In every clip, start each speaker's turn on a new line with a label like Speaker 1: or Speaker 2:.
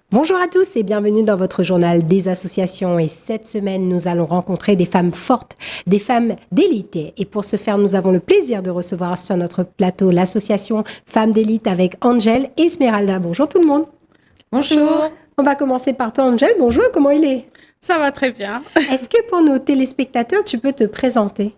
Speaker 1: Bonjour à tous et bienvenue dans votre journal des associations. Et cette semaine, nous allons rencontrer des femmes fortes, des femmes d'élite. Et pour ce faire, nous avons le plaisir de recevoir sur notre plateau l'association Femmes d'élite avec Angel et Esmeralda. Bonjour tout le monde.
Speaker 2: Bonjour.
Speaker 1: On va commencer par toi, Angel. Bonjour, comment il est?
Speaker 2: Ça va très bien.
Speaker 1: Est-ce que pour nos téléspectateurs, tu peux te présenter?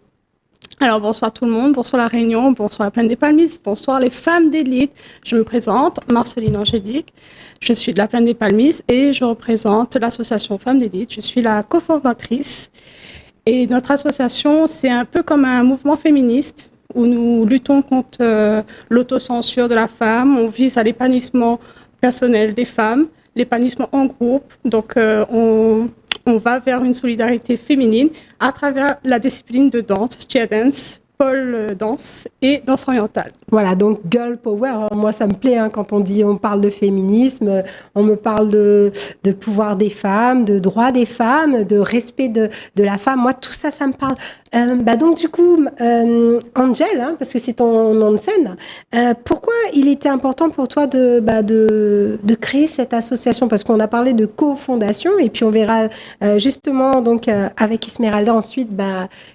Speaker 2: Alors, bonsoir tout le monde, bonsoir la Réunion, bonsoir la Plaine des Palmises, bonsoir les femmes d'élite. Je me présente, Marceline Angélique, je suis de la Plaine des Palmises et je représente l'association Femmes d'élite. Je suis la cofondatrice et notre association, c'est un peu comme un mouvement féministe où nous luttons contre l'autocensure de la femme, on vise à l'épanouissement personnel des femmes, l'épanouissement en groupe, donc on va vers une solidarité féminine à travers la discipline de danse, chair dance, pole dance et danse orientale.
Speaker 1: Voilà, donc girl power, moi ça me plaît quand on parle de féminisme, on me parle de pouvoir des femmes, de droits des femmes, de respect de la femme, moi tout ça, ça me parle. Donc du coup, Angel, parce que c'est ton nom de scène, pourquoi il était important pour toi de créer cette association? Parce qu'on a parlé de cofondation et puis on verra justement donc avec Esmeralda ensuite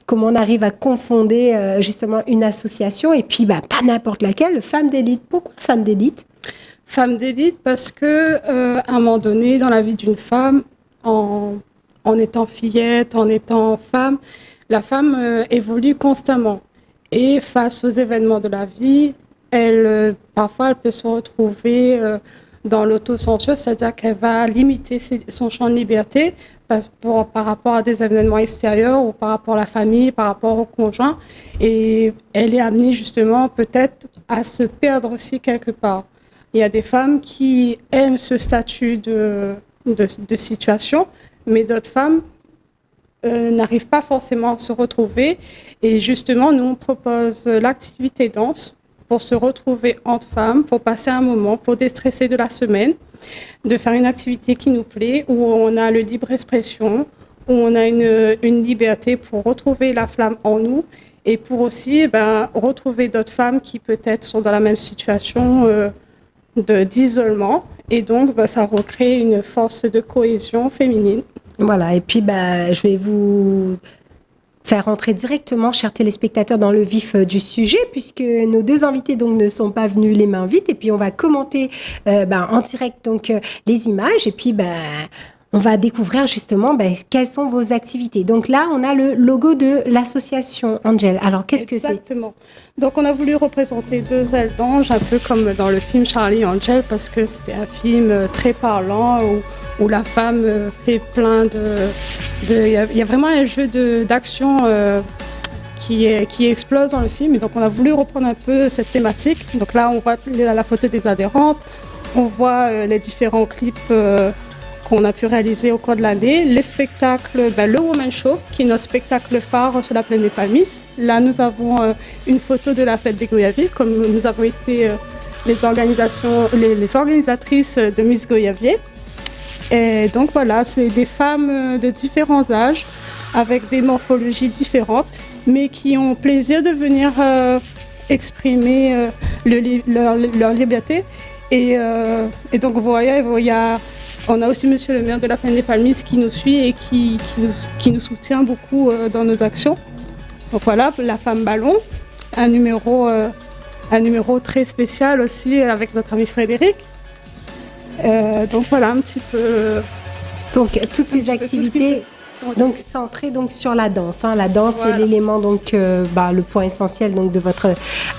Speaker 1: comment on arrive à confonder justement une association et puis pas n'importe laquelle, Femmes d'élite. Pourquoi Femmes d'élite?
Speaker 2: Femmes d'élite parce que à un moment donné dans la vie d'une femme, en étant fillette, en étant femme, la femme évolue constamment et face aux événements de la vie, parfois elle peut se retrouver dans l'autocensure, c'est-à-dire qu'elle va limiter son champ de liberté par rapport à des événements extérieurs ou par rapport à la famille, par rapport au conjoint. Et elle est amenée justement peut-être à se perdre aussi quelque part. Il y a des femmes qui aiment ce statut de situation, mais d'autres femmes n'arrivent pas forcément à se retrouver. Et justement, nous, on propose l'activité danse pour se retrouver entre femmes, pour passer un moment, pour déstresser de la semaine, de faire une activité qui nous plaît, où on a le libre expression, où on a une liberté pour retrouver la flamme en nous et pour aussi retrouver d'autres femmes qui peut-être sont dans la même situation d'isolement. Et donc, ça recrée une force de cohésion féminine.
Speaker 1: Voilà, et puis je vais vous faire rentrer directement, chers téléspectateurs, dans le vif du sujet, puisque nos deux invités donc ne sont pas venus les mains vides, et puis on va commenter en direct donc les images, et puis on va découvrir justement quelles sont vos activités. Donc là, on a le logo de l'association Angel. Alors, qu'est-ce que c'est?
Speaker 2: Exactement. Donc, on a voulu représenter deux ailes d'ange, un peu comme dans le film Charlie et Angel, parce que c'était un film très parlant où la femme fait plein il y a vraiment un jeu d'action qui explose dans le film. Et donc, on a voulu reprendre un peu cette thématique. Donc là, on voit la photo des adhérentes, on voit les différents clips qu'on a pu réaliser au cours de l'année. Les spectacles, le Woman Show, qui est notre spectacle phare sur la Plaine des Palmises. Là, nous avons une photo de la fête des Goyaviers, comme nous avons été les organisatrices de Miss Goyavier. Et donc voilà, c'est des femmes de différents âges, avec des morphologies différentes, mais qui ont plaisir de venir exprimer leur liberté. Et donc vous voyez, on a aussi Monsieur le maire de la Plaine des Palmises qui nous suit et qui nous soutient beaucoup dans nos actions. Donc voilà, la femme ballon, un numéro très spécial aussi avec notre ami Frédéric. Donc voilà un petit peu.
Speaker 1: Donc toutes ces activités donc centrées donc sur la danse. La danse voilà. Est l'élément donc le point essentiel donc de votre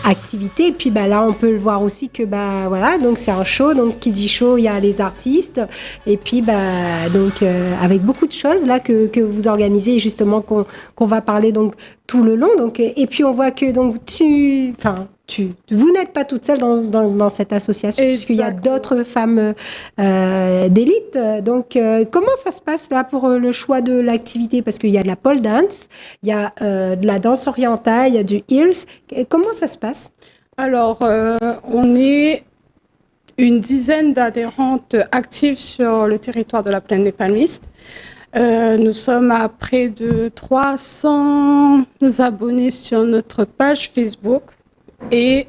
Speaker 1: activité. Et puis là on peut le voir aussi que voilà donc c'est un show. Donc qui dit show il y a les artistes et puis donc avec beaucoup de choses là que vous organisez justement qu'on va parler donc tout le long. Donc et puis on voit que donc vous n'êtes pas toute seule dans cette association, puisqu'il y a d'autres femmes d'élite. Donc, comment ça se passe là pour le choix de l'activité? Parce qu'il y a de la pole dance, il y a de la danse orientale, il y a du heels. Comment ça se passe?
Speaker 2: Alors, on est une dizaine d'adhérentes actives sur le territoire de la Plaine des Palmistes. Nous sommes à près de 300 abonnés sur notre page Facebook. Et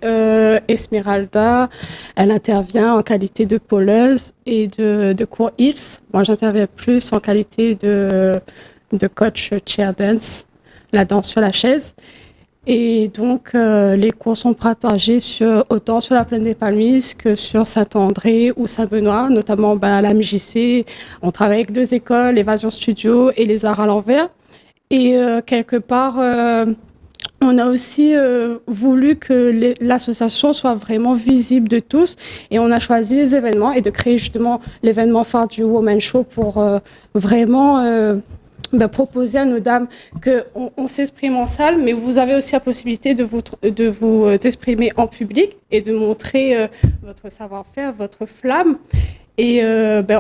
Speaker 2: Esmeralda, elle intervient en qualité de poleuse et de cours heels. Moi, j'interviens plus en qualité de coach chair dance, la danse sur la chaise. Et donc, les cours sont partagés autant sur la Plaine des Palmistes que sur Saint-André ou Saint-Benoît, notamment à la MJC. On travaille avec 2 écoles, Évasion Studio et les Arts à l'envers. Et quelque part... on a aussi voulu que l'association soit vraiment visible de tous et on a choisi les événements et de créer justement l'événement phare du Woman Show pour vraiment proposer à nos dames qu'on s'exprime en salle, mais vous avez aussi la possibilité de vous exprimer en public et de montrer votre savoir-faire, votre flamme. Et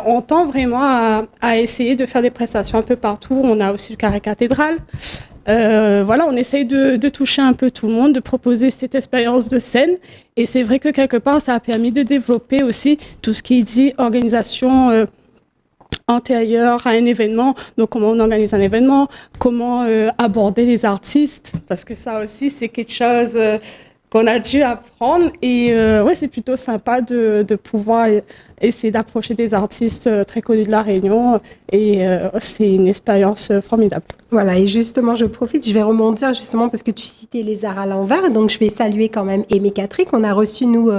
Speaker 2: on tend vraiment à essayer de faire des prestations un peu partout. On a aussi le Carré Cathédrale. On essaye de toucher un peu tout le monde, de proposer cette expérience de scène. Et c'est vrai que quelque part, ça a permis de développer aussi tout ce qui est dit organisation antérieure à un événement. Donc, comment on organise un événement, comment aborder les artistes, parce que ça aussi, c'est quelque chose qu'on a dû apprendre. Et c'est plutôt sympa de pouvoir essayer d'approcher des artistes très connus de La Réunion. Et c'est une expérience formidable.
Speaker 1: Voilà, et justement, je profite, je vais rebondir justement parce que tu citais les Arts à l'envers, donc je vais saluer quand même Aimé Catry, qu'on a reçu, nous,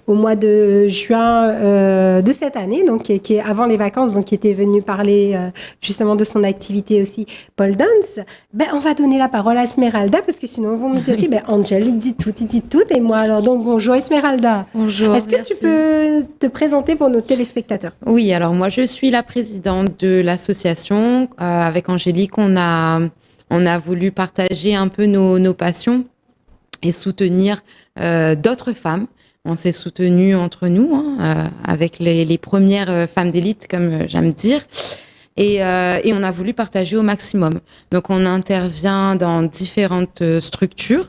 Speaker 1: au mois de juin de cette année, donc qui est avant les vacances, donc qui était venu parler justement de son activité aussi pole dance. On va donner la parole à Esmeralda, parce que sinon, ils vont me dire, OK, Angel, il dit tout, et moi, alors, donc, bonjour Esmeralda.
Speaker 3: Bonjour,
Speaker 1: Est-ce que
Speaker 3: merci.
Speaker 1: tu peux te présenter pour nos téléspectateurs?
Speaker 3: Oui, alors moi, je suis la présidente de l'association. Avec Angélique, on a voulu partager un peu nos passions et soutenir d'autres femmes. On s'est soutenus entre nous, avec les premières femmes d'élite, comme j'aime dire. Et on a voulu partager au maximum. Donc, on intervient dans différentes structures,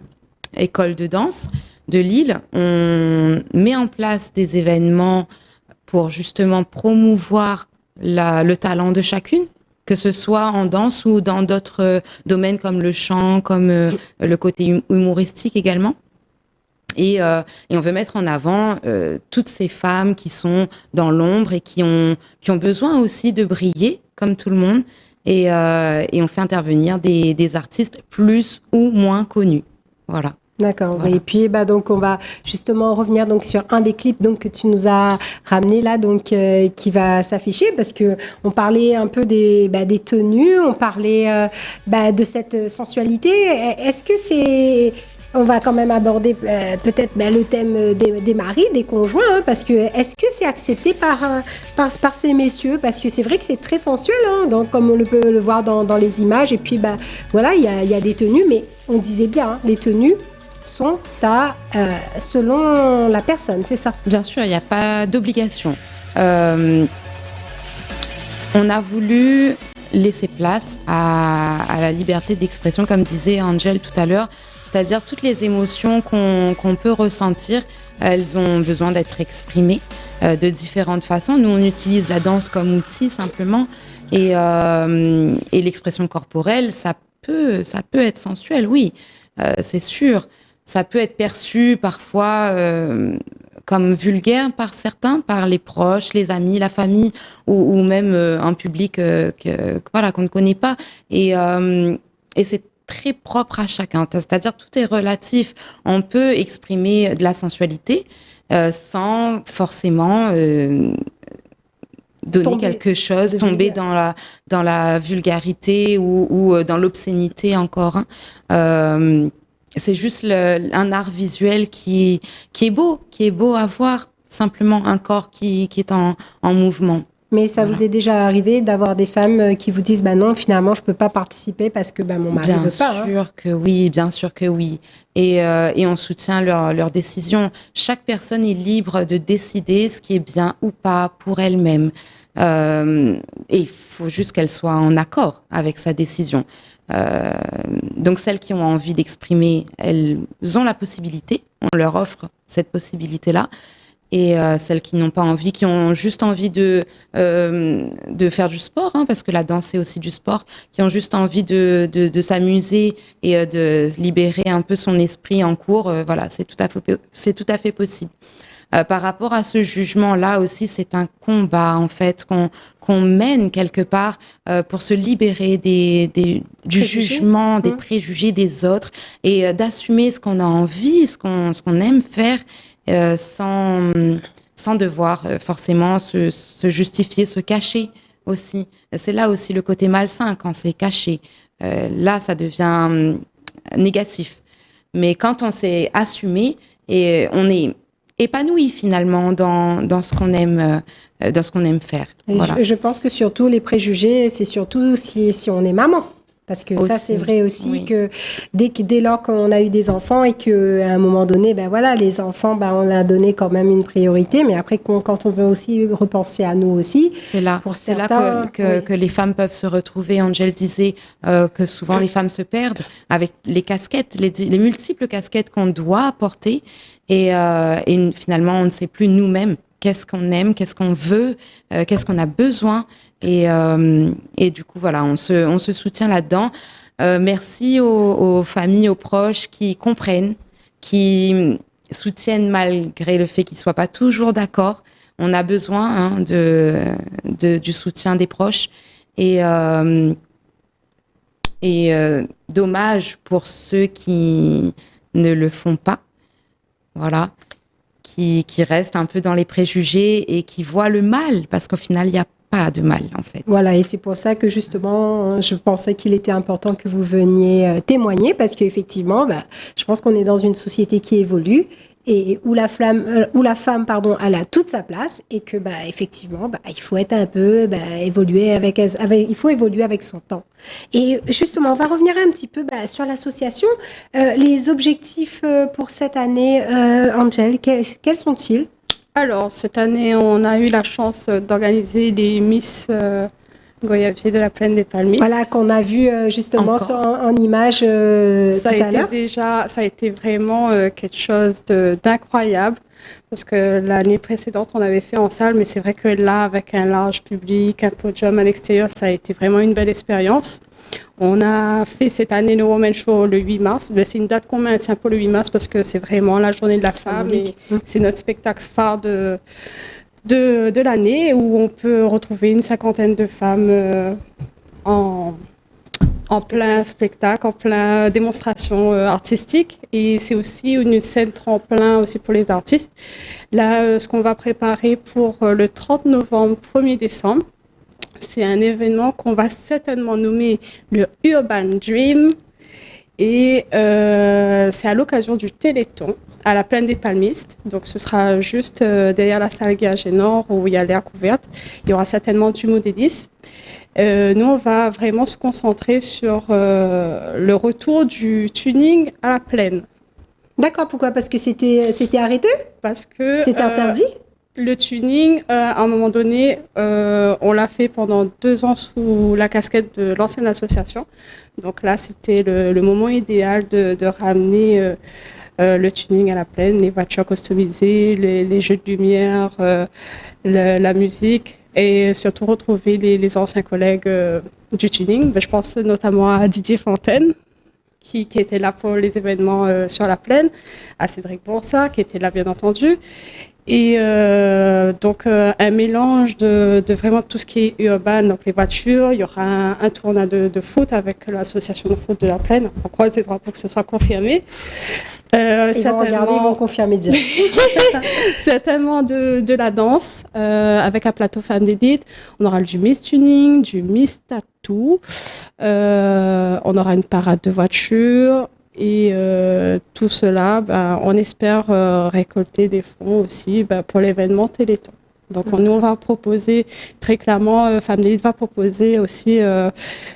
Speaker 3: écoles de danse de Lille. On met en place des événements pour justement promouvoir le talent de chacune, que ce soit en danse ou dans d'autres domaines comme le chant, comme le côté humoristique également. Et on veut mettre en avant toutes ces femmes qui sont dans l'ombre et qui ont besoin aussi de briller, comme tout le monde. Et on fait intervenir des artistes plus ou moins connus. Voilà.
Speaker 1: D'accord.
Speaker 3: Voilà.
Speaker 1: Et puis donc on va justement revenir donc sur un des clips donc que tu nous as ramené là donc qui va s'afficher parce que on parlait un peu des tenues, on parlait de cette sensualité. Est-ce que on va quand même aborder peut-être le thème des maris, des conjoints, hein, parce que est-ce que c'est accepté par ces messieurs? Parce que c'est vrai que c'est très sensuel, hein, donc, comme on peut le voir dans les images. Et puis, voilà, il y a des tenues, mais on disait bien, hein, les tenues sont selon la personne, c'est ça?
Speaker 3: Bien sûr, il n'y a pas d'obligation. On a voulu laisser place à la liberté d'expression, comme disait Angel tout à l'heure. C'est-à-dire toutes les émotions qu'on peut ressentir, elles ont besoin d'être exprimées de différentes façons. Nous, on utilise la danse comme outil simplement, et l'expression corporelle, ça peut être sensuel, oui, c'est sûr. Ça peut être perçu parfois comme vulgaire par certains, par les proches, les amis, la famille, ou même un public qu'on ne connaît pas. Et c'est très propre à chacun. C'est-à-dire tout est relatif. On peut exprimer de la sensualité sans forcément donner quelque chose, tomber dans la vulgarité ou dans l'obscénité encore. C'est juste un art visuel qui est beau à voir. Simplement un corps qui est en mouvement.
Speaker 1: Mais ça vous est déjà arrivé d'avoir des femmes qui vous disent, non, finalement, je peux pas participer parce que mon mari veut pas.
Speaker 3: Bien sûr que oui, bien sûr que oui. Et on soutient leur décision. Chaque personne est libre de décider ce qui est bien ou pas pour elle-même. Et il faut juste qu'elle soit en accord avec sa décision. Donc celles qui ont envie d'exprimer, elles ont la possibilité, on leur offre cette possibilité-là. Et celles qui n'ont pas envie, qui ont juste envie de faire du sport, parce que la danse c'est aussi du sport, qui ont juste envie de s'amuser et de libérer un peu son esprit en cours, voilà, c'est tout à fait possible. Par rapport à ce jugement-là aussi, c'est un combat en fait qu'on mène quelque part pour se libérer du jugement, des préjugés des autres et d'assumer ce qu'on a envie, ce qu'on aime faire. Sans devoir forcément se justifier, se cacher aussi. C'est là aussi le côté malsain quand c'est caché. Là, ça devient négatif. Mais quand on s'est assumé et on est épanoui finalement dans ce qu'on aime faire. Voilà.
Speaker 1: Je pense que surtout les préjugés, c'est surtout si on est maman. Parce que ça, c'est vrai aussi que dès lors qu'on a eu des enfants et qu'à un moment donné, les enfants, on a donné quand même une priorité. Mais après, quand on veut aussi repenser à nous aussi.
Speaker 3: C'est là que les femmes peuvent se retrouver. Angel disait que souvent les femmes se perdent avec les casquettes, les multiples casquettes qu'on doit porter. Et finalement, on ne sait plus nous-mêmes qu'est-ce qu'on aime, qu'est-ce qu'on veut, qu'est-ce qu'on a besoin. Et du coup, voilà, on se soutient là-dedans. Merci aux familles, aux proches qui comprennent, qui soutiennent malgré le fait qu'ils soient pas toujours d'accord. On a besoin du soutien des proches. Et dommage pour ceux qui ne le font pas. Voilà. Qui restent un peu dans les préjugés et qui voient le mal, parce qu'au final, il n'y a pas de mal, en fait.
Speaker 1: Voilà, et c'est pour ça que justement, je pensais qu'il était important que vous veniez témoigner, parce qu'effectivement, je pense qu'on est dans une société qui évolue et où la femme, elle a toute sa place et que, effectivement, il faut être un peu, évoluer il faut évoluer avec son temps. Et justement, on va revenir un petit peu sur l'association. Les objectifs pour cette année, Angel, quels sont-ils?
Speaker 2: Alors, cette année, on a eu la chance d'organiser les Miss Goyavier de la Plaine des Palmistes.
Speaker 1: Voilà, qu'on a vu justement en image tout à l'heure.
Speaker 2: Ça a été vraiment quelque chose d'incroyable. Parce que l'année précédente, on avait fait en salle, mais c'est vrai que là, avec un large public, un podium à l'extérieur, ça a été vraiment une belle expérience. On a fait cette année le Women's Show le 8 mars. C'est une date qu'on maintient pour le 8 mars parce que c'est vraiment la journée de la femme et c'est notre spectacle phare de l'année où on peut retrouver une cinquantaine de femmes en plein spectacle, en plein démonstration artistique. Et c'est aussi une scène tremplin aussi pour les artistes. Là, ce qu'on va préparer pour le 30 novembre, 1er décembre, c'est un événement qu'on va certainement nommer le Urban Dream. Et c'est à l'occasion du Téléthon à la Plaine des Palmistes. Donc ce sera juste derrière la salle Gagé Nord où il y a l'air couverte. Il y aura certainement du modélisme. Nous, on va vraiment se concentrer sur le retour du tuning à la plaine.
Speaker 1: D'accord, pourquoi? Parce que c'était arrêté?
Speaker 2: Parce que
Speaker 1: c'était interdit?
Speaker 2: Le tuning, à un moment donné, on l'a fait pendant 2 ans sous la casquette de l'ancienne association. Donc là, c'était le moment idéal de ramener le tuning à la plaine, les voitures customisées, les jeux de lumière, la musique. Et surtout retrouver les anciens collègues du tuning. Je pense notamment à Didier Fontaine, qui était là pour les événements sur la plaine, à Cédric Boursa, qui était là bien entendu. Et donc un mélange de vraiment tout ce qui est urbain, donc les voitures. Il y aura un tournoi de foot avec l'association de foot de la plaine. On croise les doigts pour que ce soit confirmé.
Speaker 1: Ils vont regarder, ils vont confirmer direct.
Speaker 2: Certainement de la danse avec un plateau femmes d'élite. On aura du Miss Tuning, du Miss Tattoo. On aura une parade de voitures. Et tout cela, on espère récolter des fonds aussi pour l'événement Téléthon. Donc, nous, on va proposer très clairement, Femmes d'Élite va proposer aussi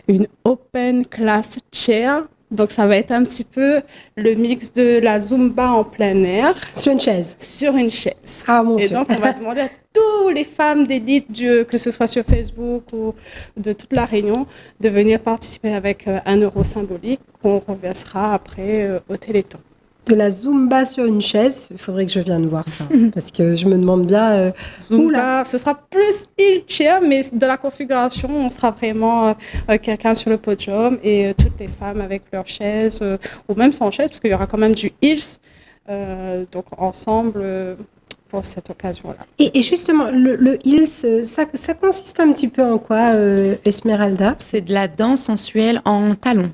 Speaker 2: une Open Class Chair. Donc, ça va être un petit peu le mix de la Zumba en plein air.
Speaker 1: Sur une chaise.
Speaker 2: Sur une chaise.
Speaker 1: Ah, mon Dieu.
Speaker 2: Et donc, on va demander à toutes les femmes d'élite, que ce soit sur Facebook ou de toute la Réunion, de venir participer avec 1 euro symbolique qu'on reversera après au Téléthon.
Speaker 1: De la Zumba sur une chaise, il faudrait que je vienne voir ça, parce que je me demande bien...
Speaker 2: Zumba, ce sera plus heel-chair, mais de la configuration, on sera vraiment quelqu'un sur le podium et toutes les femmes avec leur chaise, ou même sans chaise, parce qu'il y aura quand même du heels, donc ensemble... pour cette occasion-là.
Speaker 1: Et justement, le heels, ça consiste un petit peu en quoi, Esmeralda?
Speaker 3: C'est de la danse sensuelle en talons.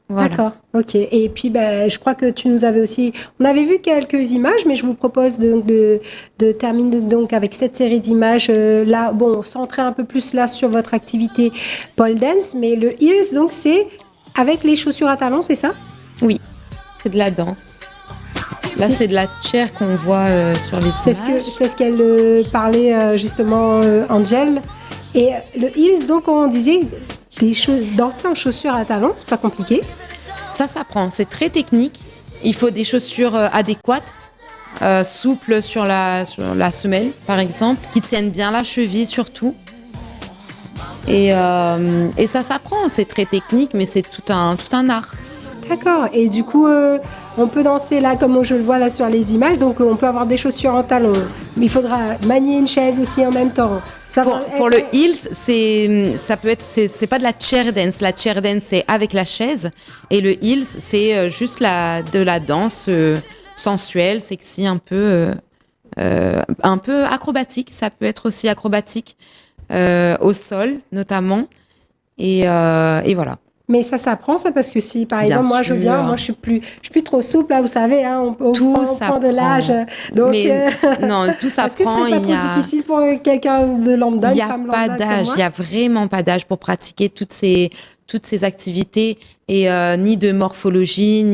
Speaker 3: Voilà.
Speaker 1: D'accord, ok. Et puis, je crois que tu nous avais aussi... On avait vu quelques images, mais je vous propose de terminer donc avec cette série d'images. Là, bon, centrer un peu plus là sur votre activité pole dance, mais le heels, donc, c'est avec les chaussures à talons, c'est ça?
Speaker 3: Oui, c'est de la danse. Là, c'est de la chair qu'on voit sur les images.
Speaker 1: C'est ce qu'elle parlait justement, Angel. Et le heels, donc, on disait danser en chaussures à talons, c'est pas compliqué.
Speaker 3: Ça s'apprend, c'est très technique. Il faut des chaussures adéquates, souples sur la semelle, par exemple, qui tiennent bien la cheville surtout. Et ça s'apprend, c'est très technique, mais c'est tout un art.
Speaker 1: D'accord. Et du coup, on peut danser là, comme je le vois là sur les images. Donc, on peut avoir des chaussures en talons. Mais il faudra manier une chaise aussi en même temps.
Speaker 3: Pour le heels, c'est pas de la chair dance. La chair dance, c'est avec la chaise. Et le heels, c'est juste de la danse sensuelle, sexy, un peu acrobatique. Ça peut être aussi acrobatique au sol, notamment. Et voilà.
Speaker 1: Mais ça s'apprend, ça, parce que si, par exemple, moi, je suis plus trop souple, là, vous savez, hein, on prend de l'âge. Donc,
Speaker 3: non, tout s'apprend.
Speaker 1: Est-ce que ce serait pas trop difficile pour quelqu'un de lambda,
Speaker 3: une femme lambda? Il n'y a pas d'âge, il n'y a vraiment pas d'âge pour pratiquer toutes ces activités et ni de morphologie,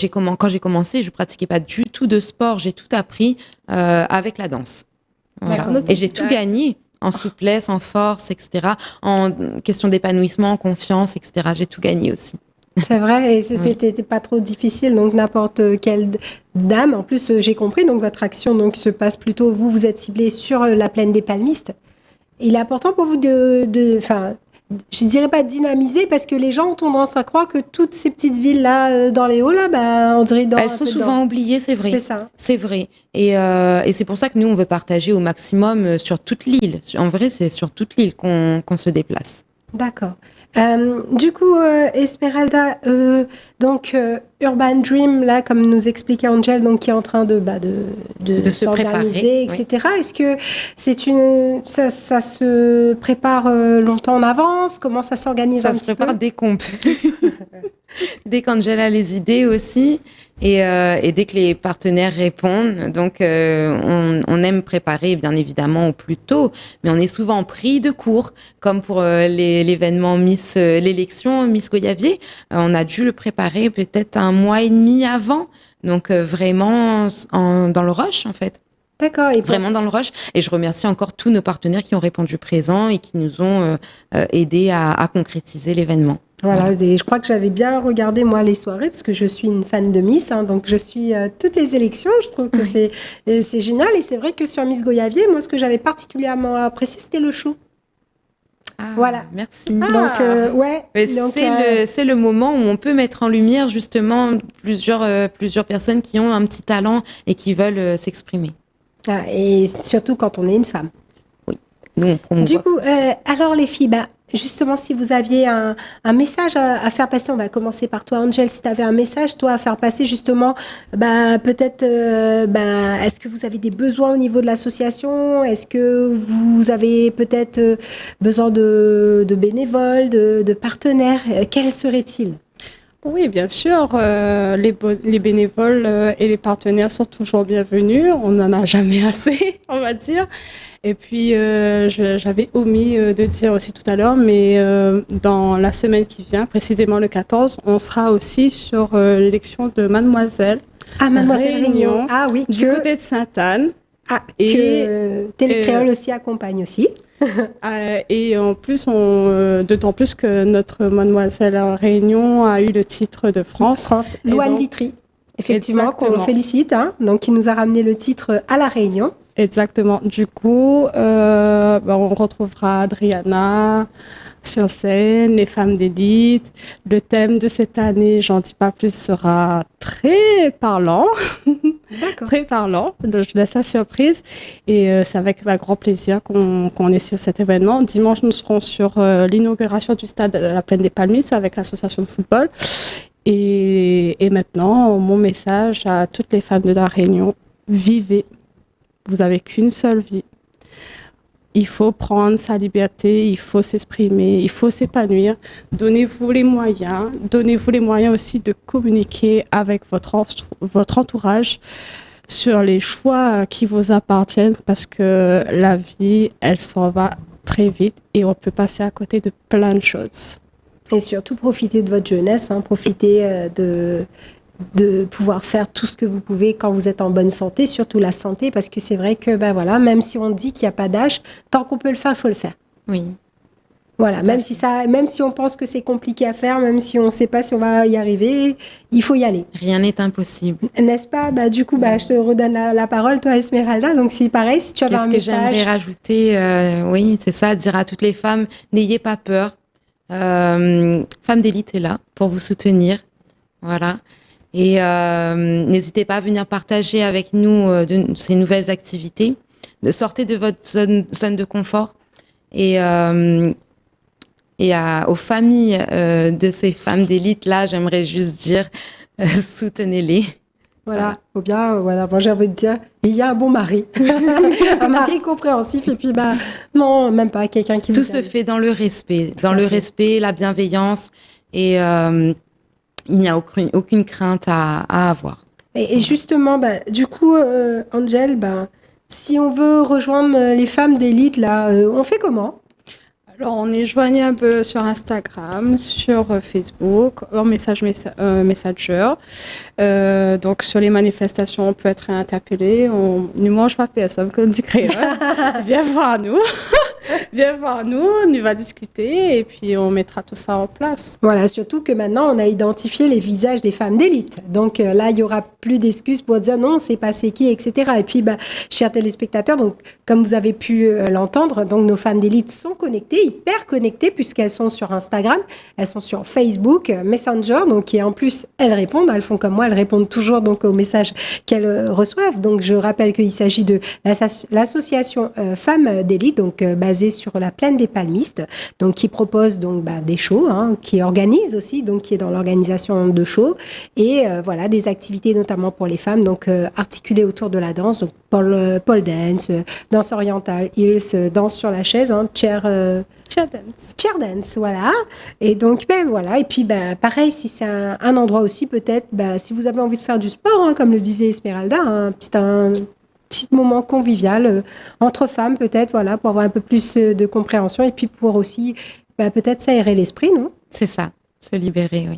Speaker 3: quand j'ai commencé, je pratiquais pas du tout de sport, j'ai tout appris avec la danse. Voilà. Et j'ai tout gagné. En souplesse, en force, etc. En question d'épanouissement, en confiance, etc. J'ai tout gagné aussi.
Speaker 1: C'est vrai, et c'était pas trop difficile, donc n'importe quelle dame. En plus, j'ai compris, donc votre action donc se passe plutôt, vous êtes ciblé sur la plaine des Palmistes. Il est important pour vous je dirais pas dynamiser, parce que les gens ont tendance à croire que toutes ces petites villes-là, dans les hauts, là, on dirait
Speaker 3: elles sont souvent oubliées, c'est vrai.
Speaker 1: C'est ça.
Speaker 3: C'est vrai. Et c'est pour ça que nous, on veut partager au maximum sur toute l'île. En vrai, c'est sur toute l'île qu'on se déplace.
Speaker 1: D'accord. Du coup, Esmeralda, Urban Dream, là, comme nous expliquait Angel, donc qui est en train de
Speaker 3: se
Speaker 1: s'organiser, etc.
Speaker 3: Oui.
Speaker 1: Est-ce que ça se prépare longtemps en avance? Comment ça s'organise un petit peu?
Speaker 3: Ça se prépare dès qu'on peut. Dès qu'Angel a les idées aussi. Et dès que les partenaires répondent, donc on aime préparer bien évidemment au plus tôt, mais on est souvent pris de court, comme pour l'événement l'élection Miss Goyavier, on a dû le préparer peut-être 1 mois et demi avant, donc vraiment dans le rush en fait.
Speaker 1: D'accord.
Speaker 3: Vraiment dans le rush. Et je remercie encore tous nos partenaires qui ont répondu présent et qui nous ont aidés à concrétiser l'événement.
Speaker 1: Voilà, et je crois que j'avais bien regardé, moi, les soirées, parce que je suis une fan de Miss, hein, donc je suis toutes les élections. Je trouve que c'est génial. Et c'est vrai que sur Miss Goyavier, moi, ce que j'avais particulièrement apprécié, c'était le show. Voilà.
Speaker 3: Merci.
Speaker 1: Donc,
Speaker 3: c'est le moment où on peut mettre en lumière, justement, plusieurs personnes qui ont un petit talent et qui veulent s'exprimer.
Speaker 1: Et surtout quand on est une femme.
Speaker 3: Oui. Nous, on promouvoit.
Speaker 1: Du coup, alors les filles, justement, si vous aviez un message à faire passer, on va commencer par toi, Angel. Si tu avais un message, toi, à faire passer, justement, peut-être, est-ce que vous avez des besoins au niveau de l'association? Est-ce que vous avez peut-être besoin de bénévoles, de partenaires? Quels seraient-ils?
Speaker 2: Oui, bien sûr. Les bénévoles et les partenaires sont toujours bienvenus. On n'en a jamais assez, on va dire. Et puis, j'avais omis de dire aussi tout à l'heure, mais dans la semaine qui vient, précisément le 14, on sera aussi sur l'élection de Mademoiselle.
Speaker 1: Mademoiselle Réunion.
Speaker 2: Du côté de Sainte-Anne.
Speaker 1: que Télécréole aussi accompagne aussi.
Speaker 2: Et en plus, d'autant plus que notre mademoiselle Réunion a eu le titre de France.
Speaker 1: Louane Vitry, effectivement, qu'on félicite, donc qui nous a ramené le titre à La Réunion.
Speaker 2: Exactement. Du coup, on retrouvera Adriana sur scène, les femmes d'élite. Le thème de cette année, j'en dis pas plus, sera très parlant.
Speaker 1: D'accord.
Speaker 2: Très parlant. Donc, je laisse la surprise. Et c'est avec grand plaisir qu'on est sur cet événement. Dimanche, nous serons sur l'inauguration du stade de la Plaine des Palmistes avec l'association de football. Et maintenant, mon message à toutes les femmes de La Réunion, vivez. Vous n'avez qu'une seule vie. Il faut prendre sa liberté, il faut s'exprimer, il faut s'épanouir. Donnez-vous les moyens aussi de communiquer avec votre entourage sur les choix qui vous appartiennent parce que la vie, elle s'en va très vite et on peut passer à côté de plein de choses.
Speaker 1: Et surtout, profitez de votre jeunesse, profitez de pouvoir faire tout ce que vous pouvez quand vous êtes en bonne santé, surtout la santé, parce que c'est vrai que, même si on dit qu'il n'y a pas d'âge, tant qu'on peut le faire, il faut le faire.
Speaker 3: Oui.
Speaker 1: Voilà, même si on pense que c'est compliqué à faire, même si on ne sait pas si on va y arriver, il faut y aller.
Speaker 3: Rien n'est impossible.
Speaker 1: N'est-ce pas? Du coup, je te redonne la parole, toi, Esmeralda. Donc, c'est pareil, si tu avais un message.
Speaker 3: Qu'est-ce que j'aimerais rajouter? Oui, c'est ça, dire à toutes les femmes, n'ayez pas peur. Femme d'élite est là pour vous soutenir. Voilà. Et n'hésitez pas à venir partager avec nous ces nouvelles activités. Sortez de votre zone de confort. Et aux familles de ces femmes d'élite, là, j'aimerais juste dire, soutenez-les.
Speaker 1: Voilà, ou bien, moi j'ai envie de dire, il y a un bon mari. Un mari compréhensif, et puis, non, même pas quelqu'un qui vous
Speaker 3: Tout se fait dans le respect. La bienveillance, et il n'y a aucune crainte à avoir.
Speaker 1: Et justement, du coup, Angel, si on veut rejoindre les femmes d'élite, là, on fait comment?
Speaker 2: Alors, on est joignable sur Instagram, sur Facebook, en Messenger. Donc, sur les manifestations, on peut être interpellé. On ne mange pas personne, comme dit Créole. Viens voir nous. Viens voir nous, on va discuter et puis on mettra tout ça en place.
Speaker 1: Voilà, surtout que maintenant, on a identifié les visages des femmes d'élite. Donc là, il n'y aura plus d'excuses pour dire non, c'est pas c'est qui, etc. Et puis, chers téléspectateurs, donc, comme vous avez pu l'entendre, donc nos femmes d'élite sont connectées, hyper connectées, puisqu'elles sont sur Instagram, elles sont sur Facebook, Messenger, donc, et en plus, elles répondent, elles font comme moi, elles répondent toujours donc aux messages qu'elles reçoivent. Donc, je rappelle qu'il s'agit de l'association Femmes d'élite, donc basée sur la Plaine des Palmistes, donc qui propose donc des shows, qui organise aussi, donc qui est dans l'organisation de shows et voilà des activités notamment pour les femmes, donc articulées autour de la danse, donc pole dance, danse orientale, heels, danse sur la chaise, chair dance, voilà. Et donc voilà, et puis pareil, si c'est un endroit aussi peut-être, si vous avez envie de faire du sport, comme le disait Esmeralda, un petit moment convivial entre femmes peut-être, voilà, pour avoir un peu plus de compréhension et puis pour aussi peut-être s'aérer l'esprit, non?
Speaker 3: C'est ça, se libérer, oui.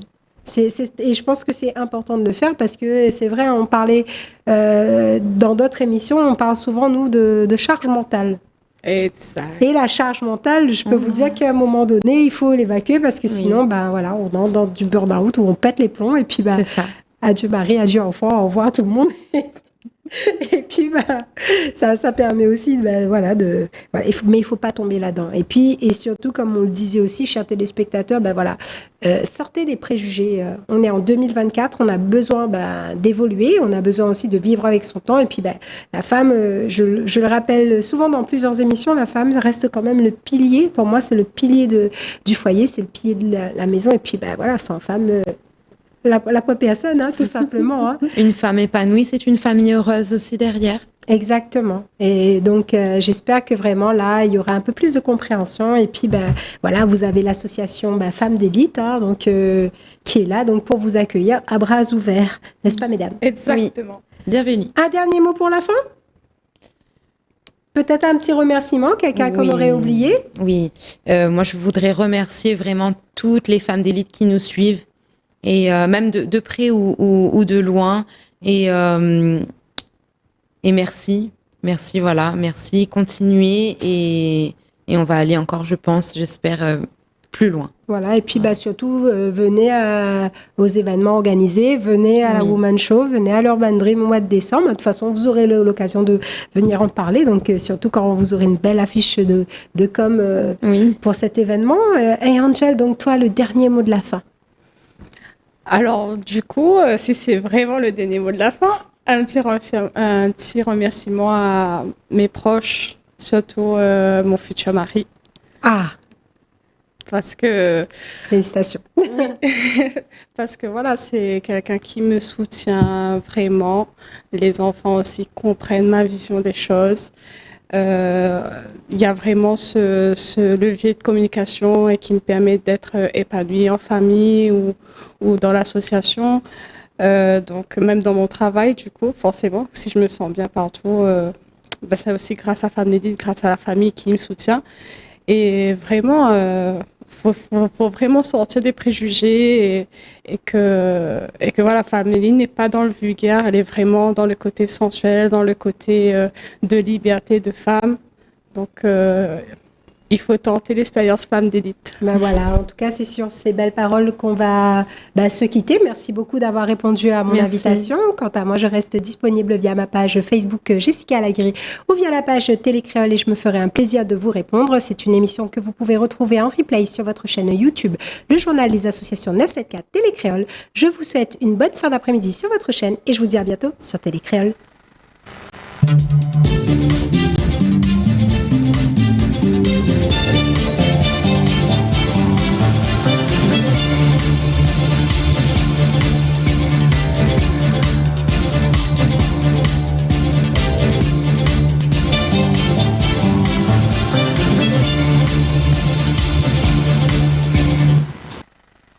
Speaker 1: Et je pense que c'est important de le faire parce que c'est vrai, on parlait dans d'autres émissions, on parle souvent, nous, de charge mentale.
Speaker 2: Exact.
Speaker 1: Et la charge mentale, je peux vous dire qu'à un moment donné, il faut l'évacuer parce que sinon, voilà, on entre dans du burn-out où on pète les plombs et puis
Speaker 3: c'est ça.
Speaker 1: Adieu mari, adieu enfant, au revoir à tout le monde. Et puis ça permet aussi mais il faut pas tomber là-dedans. Et surtout, comme on le disait aussi, chers téléspectateurs, sortez des préjugés. On est en 2024, on a besoin d'évoluer, on a besoin aussi de vivre avec son temps. Et puis la femme, je le rappelle souvent dans plusieurs émissions, la femme reste quand même le pilier. Pour moi, c'est le pilier du foyer, c'est le pilier de la maison. Et puis sans femme, la pauvre personne, tout simplement.
Speaker 3: Une femme épanouie, c'est une famille heureuse aussi derrière.
Speaker 1: Exactement. Et donc, j'espère que vraiment, là, il y aura un peu plus de compréhension. Et puis, voilà, vous avez l'association Femmes d'élite, donc, qui est là donc, pour vous accueillir à bras ouverts. N'est-ce pas, mesdames?
Speaker 2: Exactement.
Speaker 3: Oui. Bienvenue.
Speaker 1: Un dernier mot pour la fin? Peut-être un petit remerciement, quelqu'un qu'on aurait oublié?
Speaker 3: Oui. Moi, je voudrais remercier vraiment toutes les femmes d'élite qui nous suivent. Et même de près ou de loin. Et merci. Merci, voilà, merci. Continuez et on va aller encore, je pense, j'espère, plus loin.
Speaker 1: Voilà, et puis surtout, venez aux événements organisés, venez à la Woman Show, venez à l'Urban Dream au mois de décembre. De toute façon, vous aurez l'occasion de venir en parler, donc surtout quand vous aurez une belle affiche de com pour cet événement. Et Angel, donc toi, le dernier mot de la fin.
Speaker 2: Alors, du coup, si c'est vraiment le dernier mot de la fin, un petit remerciement à mes proches, surtout mon futur mari.
Speaker 1: Ah,
Speaker 2: parce que...
Speaker 1: Félicitations.
Speaker 2: Parce que voilà, c'est quelqu'un qui me soutient vraiment. Les enfants aussi comprennent ma vision des choses. Il y a vraiment ce levier de communication et qui me permet d'être épanouie en famille ou dans l'association. Donc même dans mon travail, du coup, forcément, si je me sens bien partout, c'est aussi grâce à Femmes d'Élite, grâce à la famille qui me soutient. Et vraiment, faut vraiment sortir des préjugés et que voilà, Femmes d'Élite n'est pas dans le vulgaire, elle est vraiment dans le côté sensuel, dans le côté de liberté de femme. Donc, il faut tenter l'expérience Femmes d'Élite.
Speaker 1: Voilà, en tout cas, c'est sur ces belles paroles qu'on va se quitter. Merci beaucoup d'avoir répondu à mon invitation. Quant à moi, je reste disponible via ma page Facebook Jessica Laguerre ou via la page Télécréole et je me ferai un plaisir de vous répondre. C'est une émission que vous pouvez retrouver en replay sur votre chaîne YouTube, le journal des associations 974 Télécréole. Je vous souhaite une bonne fin d'après-midi sur votre chaîne et je vous dis à bientôt sur Télécréole.